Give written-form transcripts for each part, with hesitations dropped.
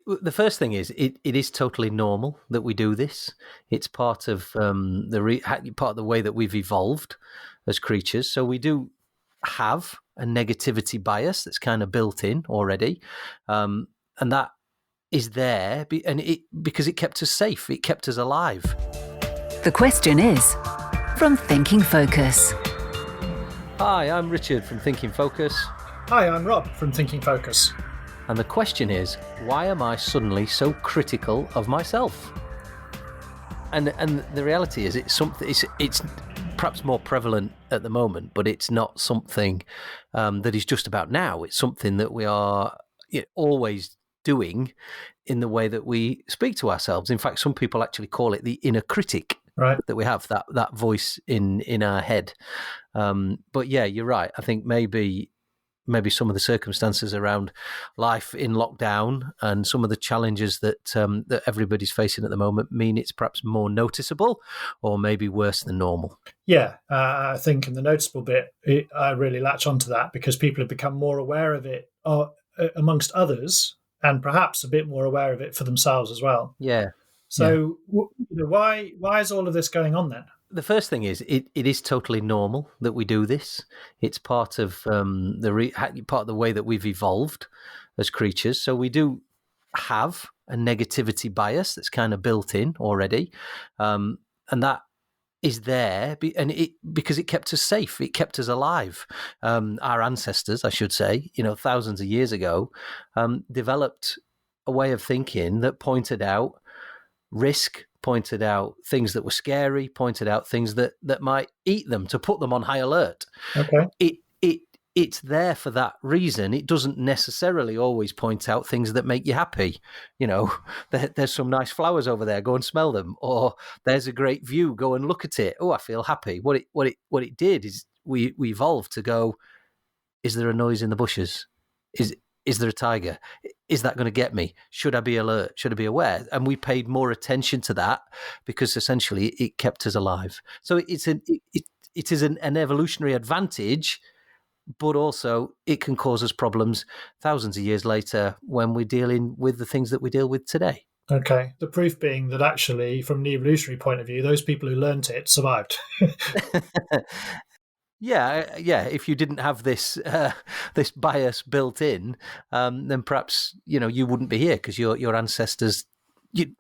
The first thing is it is totally normal that we do this. It's part of part of the way that we've evolved as creatures. So we do have a negativity bias that's kind of built in already, and that is there, because it kept us safe. It kept us alive. The question is from Thinking Focus. Hi, I'm Richard from Thinking Focus. Hi, I'm Rob from Thinking Focus. And the question is, why am I suddenly so critical of myself? And the reality is, it's perhaps more prevalent at the moment, but it's not something that is just about now. It's something that we are always doing in the way that we speak to ourselves. In fact, some people actually call it the inner critic. Right. That we have that voice in our head. But yeah, you're right. I think maybe some of the circumstances around life in lockdown and some of the challenges that everybody's facing at the moment mean it's perhaps more noticeable, or maybe worse than normal. Yeah, I think in the noticeable bit, I really latch onto that because people have become more aware of it amongst others, and perhaps a bit more aware of it for themselves as well. Yeah. So why is all of this going on then? The first thing is it is totally normal that we do this. It's part of part of the way that we've evolved as creatures. So we do have a negativity bias that's kind of built in already, and that is there, because it kept us safe. It kept us alive. Our ancestors, I should say, thousands of years ago, developed a way of thinking that pointed out risk, pointed out things that were scary, pointed out things that might eat them, to put them on high alert. Okay. It's there for that reason. It doesn't necessarily always point out things that make you happy. There's some nice flowers over there, go and smell them. Or there's a great view, go and look at it. Oh, I feel happy. What it did is we evolved to go, is there a noise in the bushes? Is there a tiger? Is that going to get me? Should I be alert? Should I be aware? And we paid more attention to that because essentially it kept us alive. So it is an evolutionary advantage, but also it can cause us problems thousands of years later when we're dealing with the things that we deal with today. Okay. The proof being that actually, from an evolutionary point of view, those people who learnt it survived. Yeah. If you didn't have this this bias built in, then perhaps you wouldn't be here because your ancestors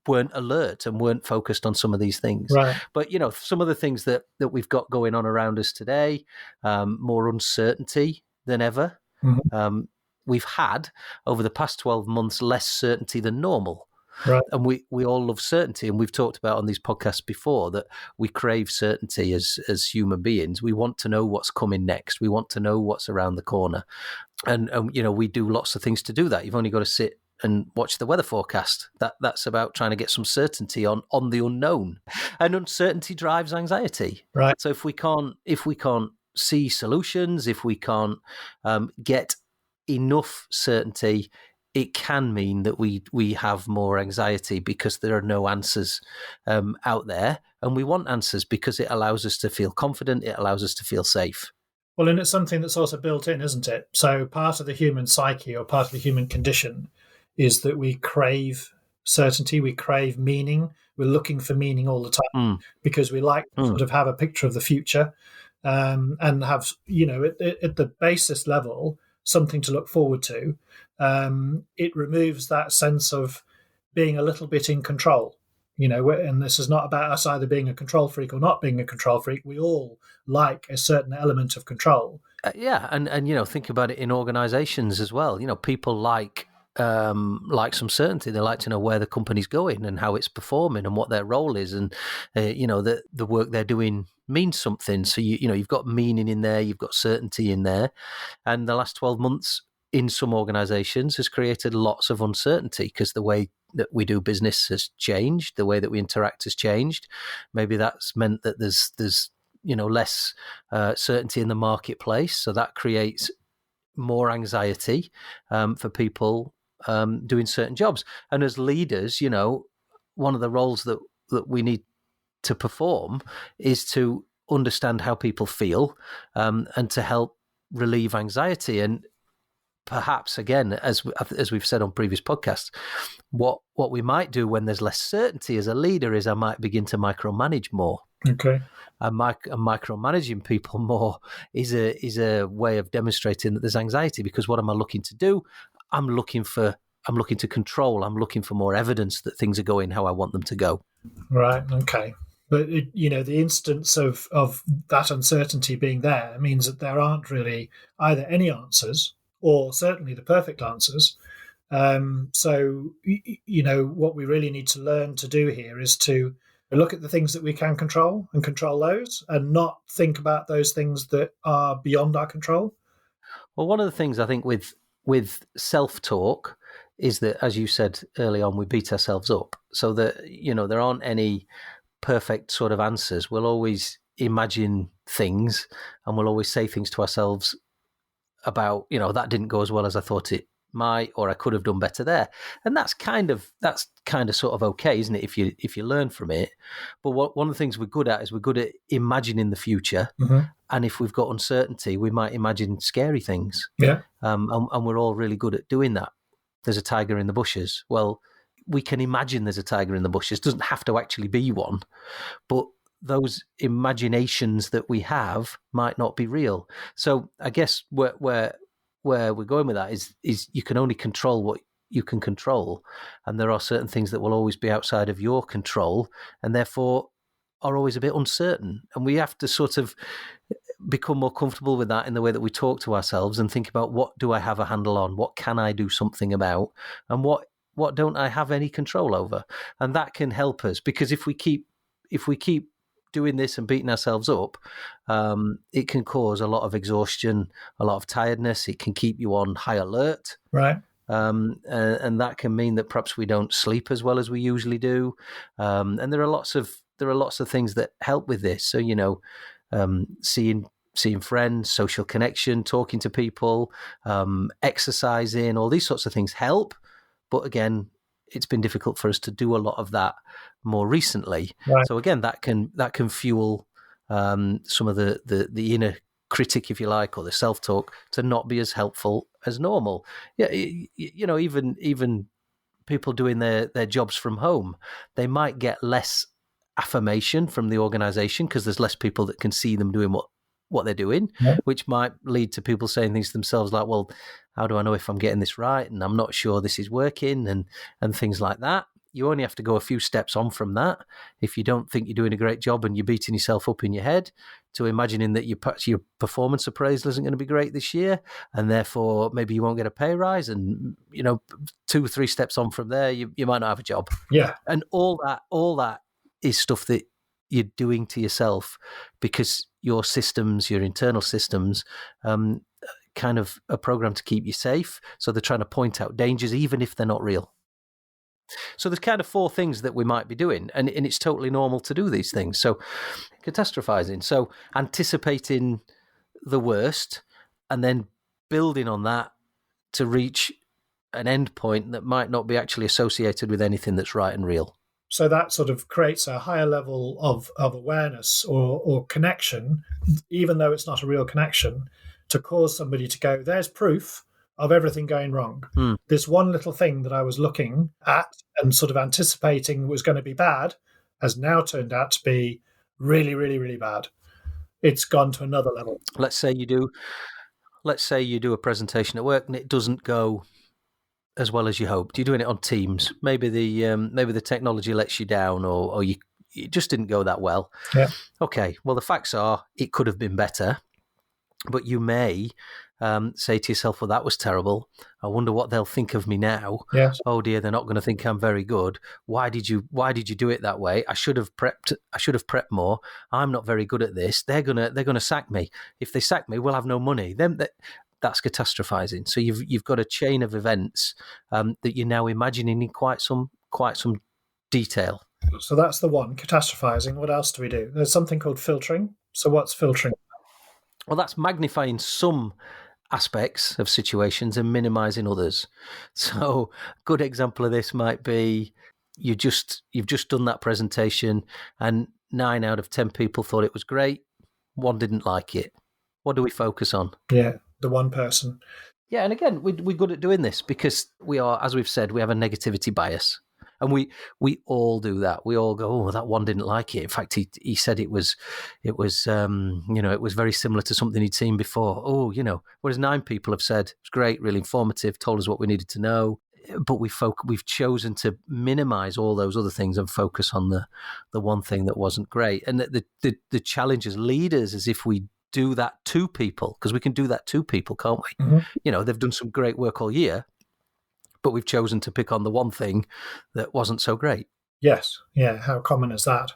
weren't alert and weren't focused on some of these things. Right. But some of the things that we've got going on around us today, more uncertainty than ever. Mm-hmm. We've had over the past 12 months less certainty than normal. Right. And we all love certainty, and we've talked about on these podcasts before that we crave certainty as human beings. We want to know what's coming next. We want to know what's around the corner, and we do lots of things to do that. You've only got to sit and watch the weather forecast. That's about trying to get some certainty on the unknown, and uncertainty drives anxiety. Right. So if we can't see solutions, if we can't get enough certainty, it can mean that we have more anxiety because there are no answers out there, and we want answers because it allows us to feel confident. It allows us to feel safe. Well, and it's something that's also built in, isn't it? So part of the human psyche, or part of the human condition, is that we crave certainty, we crave meaning. We're looking for meaning all the time because we like to sort of have a picture of the future and have, at the basis level, something to look forward to. It removes that sense of being a little bit in control, and this is not about us either being a control freak or not being a control freak. We all like a certain element of control. And think about it in organizations as well. People like some certainty. They like to know where the company's going and how it's performing and what their role is, and the work they're doing means something. So you've got meaning in there, you've got certainty in there, and the last 12 months in some organizations has created lots of uncertainty because the way that we do business has changed, the way that we interact has changed. Maybe that's meant that there's less certainty in the marketplace, so that creates more anxiety for people doing certain jobs. And as leaders, one of the roles that we need to perform is to understand how people feel and to help relieve anxiety. And perhaps, again, as we've said on previous podcasts, what we might do when there's less certainty as a leader is I might begin to micromanage more. Okay. And micromanaging people more is a way of demonstrating that there's anxiety, because what am I looking to do? I'm looking to control. I'm looking for more evidence that things are going how I want them to go. Right. Okay. But the instance of that uncertainty being there means that there aren't really either any answers or certainly the perfect answers. So what we really need to learn to do here is to look at the things that we can control and control those, and not think about those things that are beyond our control. Well, one of the things I think with self-talk is that, as you said early on, we beat ourselves up, so that there aren't any perfect sort of answers. We'll always imagine things, and we'll always say things to ourselves about, that didn't go as well as I thought it might, or I could have done better there. And that's kind of sort of okay, isn't it, if you learn from it? But one of the things we're good at is we're good at imagining the future. Mm-hmm. And if we've got uncertainty, we might imagine scary things. Yeah. And we're all really good at doing that. There's a tiger in the bushes. Well, we can imagine there's a tiger in the bushes. It doesn't have to actually be one, but those imaginations that we have might not be real. So I guess where we're going with that is you can only control what you can control, and there are certain things that will always be outside of your control, and therefore are always a bit uncertain. And we have to sort of become more comfortable with that in the way that we talk to ourselves and think about, what do I have a handle on? What can I do something about? And what don't I have any control over? And that can help us, because if we keep doing this and beating ourselves up, it can cause a lot of exhaustion, a lot of tiredness. It can keep you on high alert. Right. And that can mean that perhaps we don't sleep as well as we usually do. And there are lots of things that help with this. So, seeing friends, social connection, talking to people, exercising, all these sorts of things help. But again, it's been difficult for us to do a lot of that more recently. Right. So again, that can fuel some of the inner critic, if you like, or the self-talk to not be as helpful as normal. Yeah, even people doing their jobs from home, they might get less affirmation from the organization because there's less people that can see them doing what they're doing, yeah. Which might lead to people saying things to themselves like, well, how do I know if I'm getting this right? And I'm not sure this is working, and things like that. You only have to go a few steps on from that. If you don't think you're doing a great job and you're beating yourself up in your head, to imagining that your performance appraisal isn't going to be great this year, and therefore maybe you won't get a pay rise. And 2 or 3 steps on from there, you might not have a job. Yeah. And all that is stuff that you're doing to yourself, because your systems, your internal systems, kind of are programmed to keep you safe. So they're trying to point out dangers, even if they're not real. So there's kind of 4 things that we might be doing, and it's totally normal to do these things. So catastrophizing, so anticipating the worst and then building on that to reach an end point that might not be actually associated with anything that's right and real. So that sort of creates a higher level of awareness or connection, even though it's not a real connection, to cause somebody to go, there's proof of everything going wrong. This one little thing that I was looking at and sort of anticipating was going to be bad has now turned out to be really, really, really bad. It's gone to another level. Let's say you do a presentation at work and it doesn't go as well as you hoped. You're doing it on Teams. Maybe the technology lets you down, or it just didn't go that well. Yeah. Okay. Well, the facts are it could have been better, but you may say to yourself, "Well, that was terrible. I wonder what they'll think of me now." Yes. Oh dear, they're not going to think I'm very good. Why did you do it that way? I should have prepped more. I'm not very good at this. They're gonna sack me. If they sack me, we'll have no money. Then that's catastrophizing. So you've got a chain of events that you're now imagining in quite some detail. So that's the one, catastrophizing. What else do we do? There's something called filtering. So what's filtering? Well, that's magnifying some aspects of situations and minimizing others. So a good example of this might be you've just done that presentation and 9 out of 10 people thought it was great. 1 didn't like it. What do we focus on? Yeah, the one person. Yeah, and again, we're good at doing this because we are, as we've said, we have a negativity bias. And we all do that. We all go, oh, that one didn't like it. In fact, he said it was it was very similar to something he'd seen before. Oh, whereas 9 people have said it's great, really informative, told us what we needed to know. But we've chosen to minimize all those other things and focus on the one thing that wasn't great. And the challenge as leaders is if we do that to people, because we can do that to people, can't we? Mm-hmm. They've done some great work all year, but we've chosen to pick on the one thing that wasn't so great. Yes. Yeah. How common is that?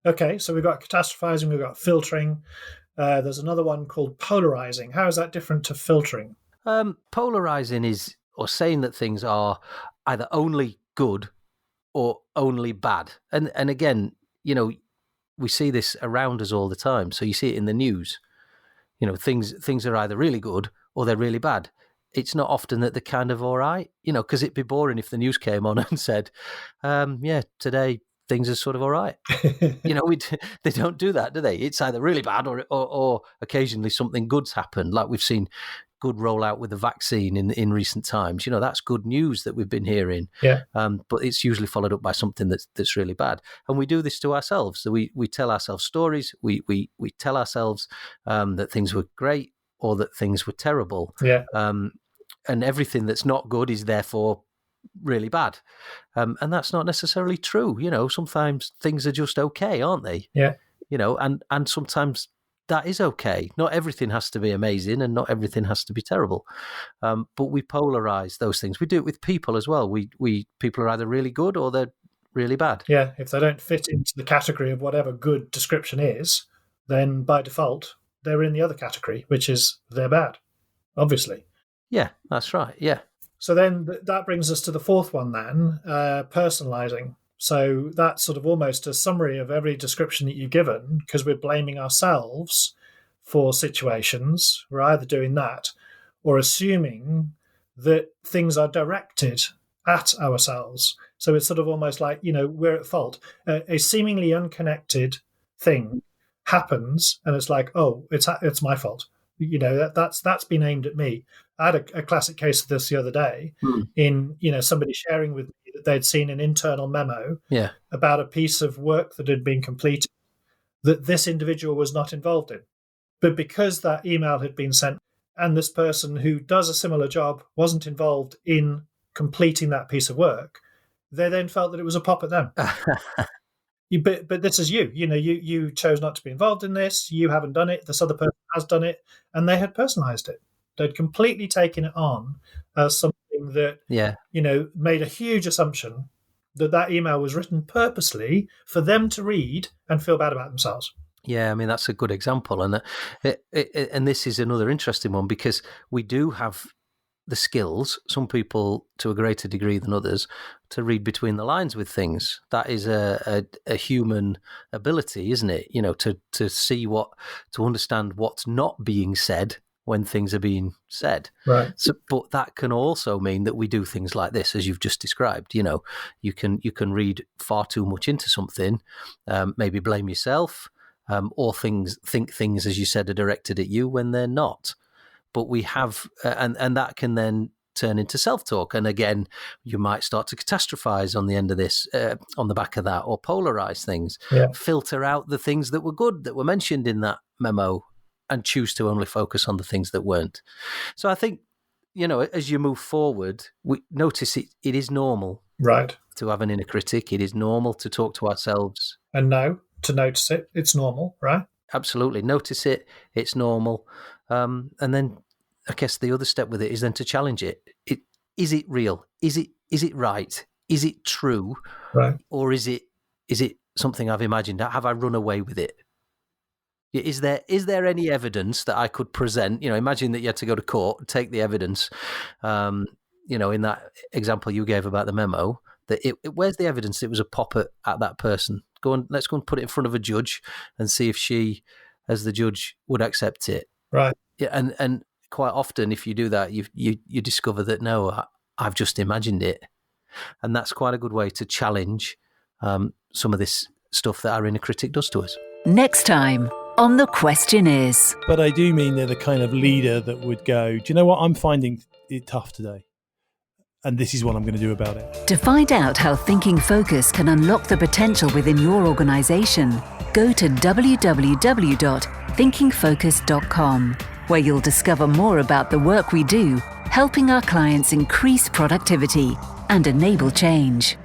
Okay. So we've got catastrophizing, we've got filtering. There's another one called polarizing. How is that different to filtering? Polarizing is, or saying that things are either only good or only bad. And again, we see this around us all the time. So you see it in the news. Things are either really good or they're really bad. It's not often that they're kind of all right, because it'd be boring if the news came on and said, today things are sort of all right. They don't do that, do they? It's either really bad or occasionally something good's happened. Like we've seen good rollout with the vaccine in recent times. That's good news that we've been hearing. Yeah. But it's usually followed up by something that's really bad. And we do this to ourselves. So we tell ourselves stories. We tell ourselves that things were great or that things were terrible. Yeah. And everything that's not good is therefore really bad. And that's not necessarily true. Sometimes things are just okay, aren't they? Yeah. And sometimes that is okay. Not everything has to be amazing and not everything has to be terrible. But we polarize those things. We do it with people as well. People are either really good or they're really bad. Yeah. If they don't fit into the category of whatever good description is, then by default, they're in the other category, which is they're bad, obviously. Yeah, that's right. Yeah. So then that brings us to the fourth one then, personalizing. So that's sort of almost a summary of every description that you've given, because we're blaming ourselves for situations. We're either doing that or assuming that things are directed at ourselves. So it's sort of almost like, we're at fault. A seemingly unconnected thing happens and it's like, oh, it's my fault. That's been aimed at me. I had a classic case of this the other day in, somebody sharing with me that they'd seen an internal memo about a piece of work that had been completed that this individual was not involved in. But because that email had been sent and this person who does a similar job wasn't involved in completing that piece of work, they then felt that it was a pop at them. But this is you. You chose not to be involved in this. You haven't done it. This other person has done it. And they had personalized it. They'd completely taken it on as something that, made a huge assumption that email was written purposely for them to read and feel bad about themselves. Yeah, I mean, that's a good example. And and this is another interesting one because we do have the skills, some people to a greater degree than others, to read between the lines with things. That is a human ability, isn't it? To see to understand what's not being said when things are being said. Right. So, but that can also mean that we do things like this, as you've just described. You can read far too much into something, maybe blame yourself, or think things, as you said, are directed at you when they're not. But we have, and that can then turn into self-talk. And again, you might start to catastrophize on the end of this, on the back of that, or polarize things, filter out the things that were good, that were mentioned in that memo, and choose to only focus on the things that weren't. So I think, as you move forward, we notice it is normal, right, to have an inner critic. It is normal to talk to ourselves. And to notice it, it's normal, right? Absolutely. Notice it, it's normal. And then I guess the other step with it is then to challenge it. Is it real? Is it right? Is it true? Right. Or is it something I've imagined? Have I run away with it? Is there any evidence that I could present? Imagine that you had to go to court and take the evidence. In that example you gave about the memo, that where's the evidence it was a pop at that person? Let's go and put it in front of a judge and see if she, as the judge, would accept it. Right. Yeah, and quite often, if you do that, you discover that no, I've just imagined it, and that's quite a good way to challenge some of this stuff that our inner critic does to us. Next time on The Question Is. But I do mean they're the kind of leader that would go, do you know what, I'm finding it tough today, and this is what I'm going to do about it. To find out how Thinking Focus can unlock the potential within your organisation, go to www.thinkingfocus.com, where you'll discover more about the work we do, helping our clients increase productivity and enable change.